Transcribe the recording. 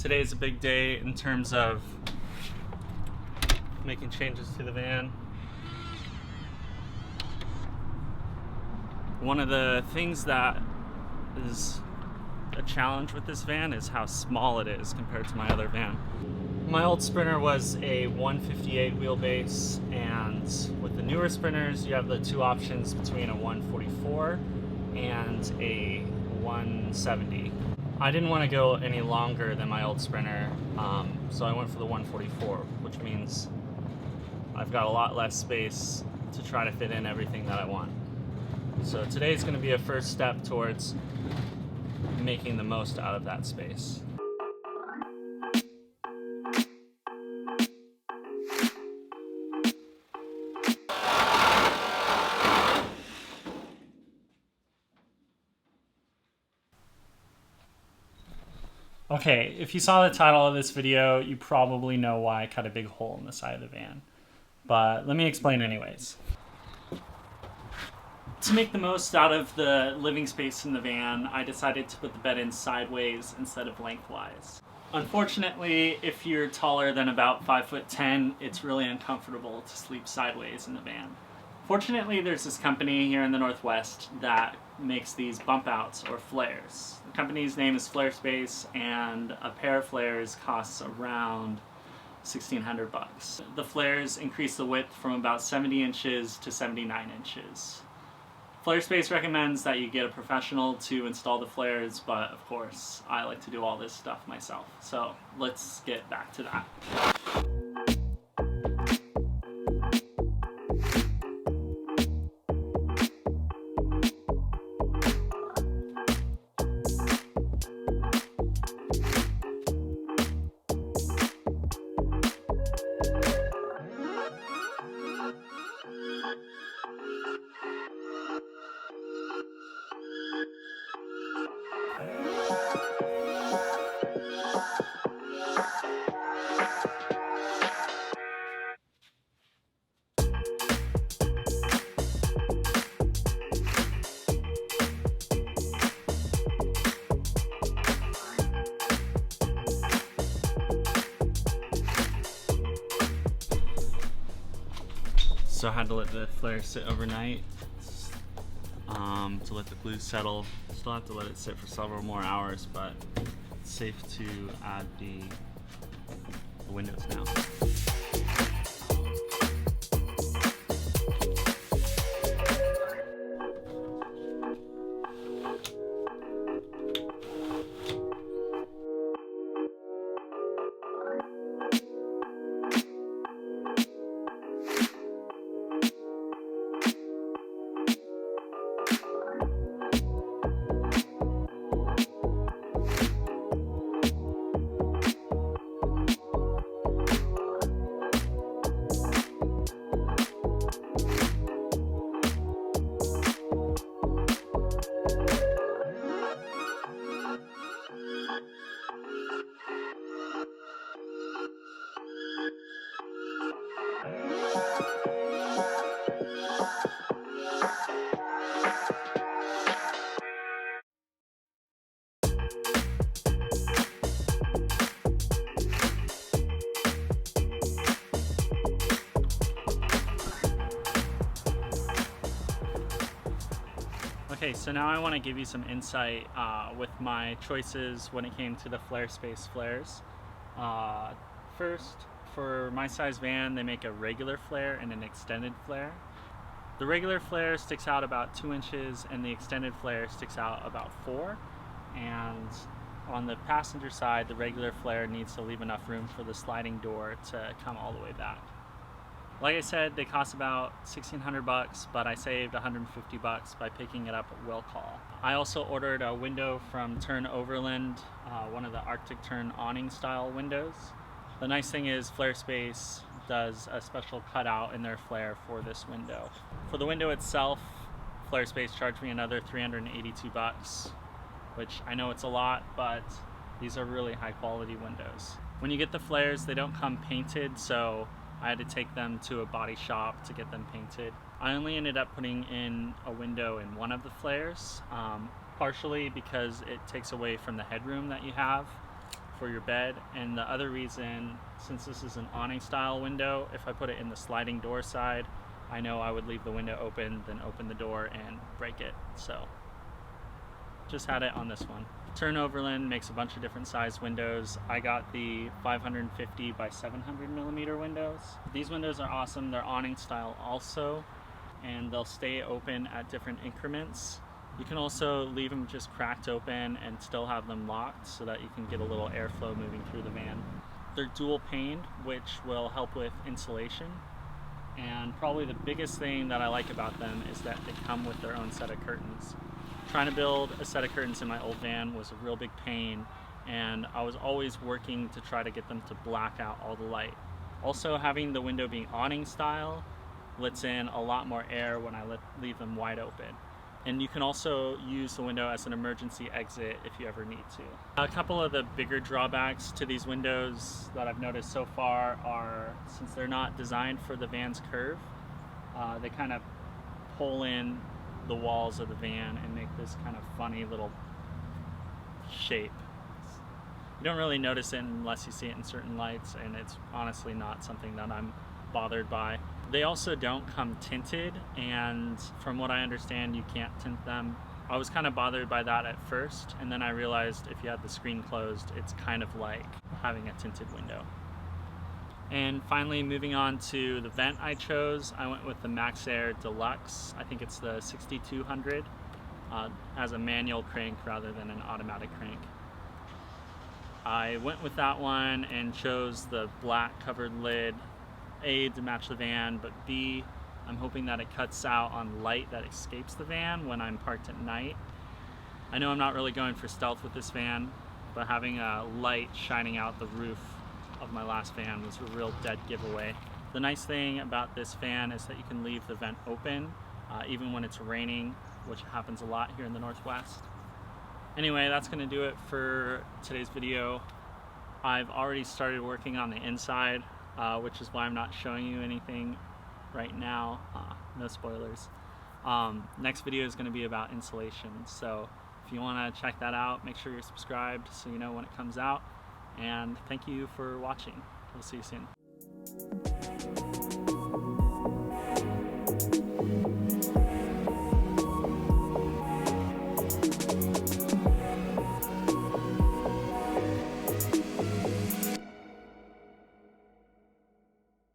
Today is a big day in terms of making changes to the van. One of the things that is a challenge with this van is how small it is compared to my other van. My old Sprinter was a 158 wheelbase, and with the newer Sprinters you have the two options between a 144 and a 170. I didn't want to go any longer than my old Sprinter, so I went for the 144, which means I've got a lot less space to try to fit in everything that I want. So today is going to be a first step towards making the most out of that space. Okay, if you saw the title of this video, you probably know why I cut a big hole in the side of the van. But let me explain anyways. To make the most out of the living space in the van, I decided to put the bed in sideways instead of lengthwise. Unfortunately, if you're taller than about 5'10", it's really uncomfortable to sleep sideways in the van. Fortunately, there's this company here in the Northwest that makes these bump outs or flares. The company's name is Flarespace, and a pair of flares costs around $1,600. The flares increase the width from about 70 inches to 79 inches. Flarespace recommends that you get a professional to install the flares, but of course, I like to do all this stuff myself. So let's get back to that. So I had to let the flare sit overnight to let the glue settle. Still have to let it sit for several more hours, but it's safe to add the windows now. Okay, so now I want to give you some insight with my choices when it came to the Flarespace Flares. First, for my size van, they make a regular flare and an extended flare. The regular flare sticks out about 2 inches and the extended flare sticks out about 4. And on the passenger side, the regular flare needs to leave enough room for the sliding door to come all the way back. Like I said, they cost about $1,600, but I saved $150 by picking it up at will call. I also ordered a window from Tern Overland, one of the Arctic Tern awning style windows. The nice thing is Flarespace does a special cutout in their flare for this window. For the window itself, Flarespace charged me another $382, which I know it's a lot, but these are really high quality windows. When you get the flares, they don't come painted, so I had to take them to a body shop to get them painted. I only ended up putting in a window in one of the flares, partially because it takes away from the headroom that you have for your bed. And the other reason, since this is an awning style window, if I put it in the sliding door side, I know I would leave the window open, then open the door and break it. So just had it on this one. Tern Overland makes a bunch of different size windows. I got the 550 by 700 millimeter windows. These windows are awesome. They're awning style also, and they'll stay open at different increments. You can also leave them just cracked open and still have them locked so that you can get a little airflow moving through the van. They're dual paned, which will help with insulation. And probably the biggest thing that I like about them is that they come with their own set of curtains. Trying to build a set of curtains in my old van was a real big pain, and I was always working to try to get them to black out all the light. Also, having the window being awning style lets in a lot more air when I leave them wide open. And you can also use the window as an emergency exit if you ever need to. A couple of the bigger drawbacks to these windows that I've noticed so far are, since they're not designed for the van's curve, they kind of pull in the walls of the van and make this kind of funny little shape. You don't really notice it unless you see it in certain lights, and it's honestly not something that I'm bothered by. They also don't come tinted, and from what I understand, you can't tint them. I was kind of bothered by that at first, and then I realized if you had the screen closed, it's kind of like having a tinted window. And finally, moving on to the vent I chose, I went with the Maxx Fan Deluxe. I think it's the 6200, as a manual crank rather than an automatic crank. I went with that one and chose the black covered lid, A, to match the van, but B, I'm hoping that it cuts out on light that escapes the van when I'm parked at night. I know I'm not really going for stealth with this van, but having a light shining out the roof of my last van was a real dead giveaway. The nice thing about this van is that you can leave the vent open even when it's raining, which happens a lot here in the Northwest. Anyway, that's going to do it for today's video. I've already started working on the inside, which is why I'm not showing you anything right now. No spoilers. Next video is going to be about insulation, so if you want to check that out, make sure you're subscribed so you know when it comes out. And thank you for watching. We'll see you soon.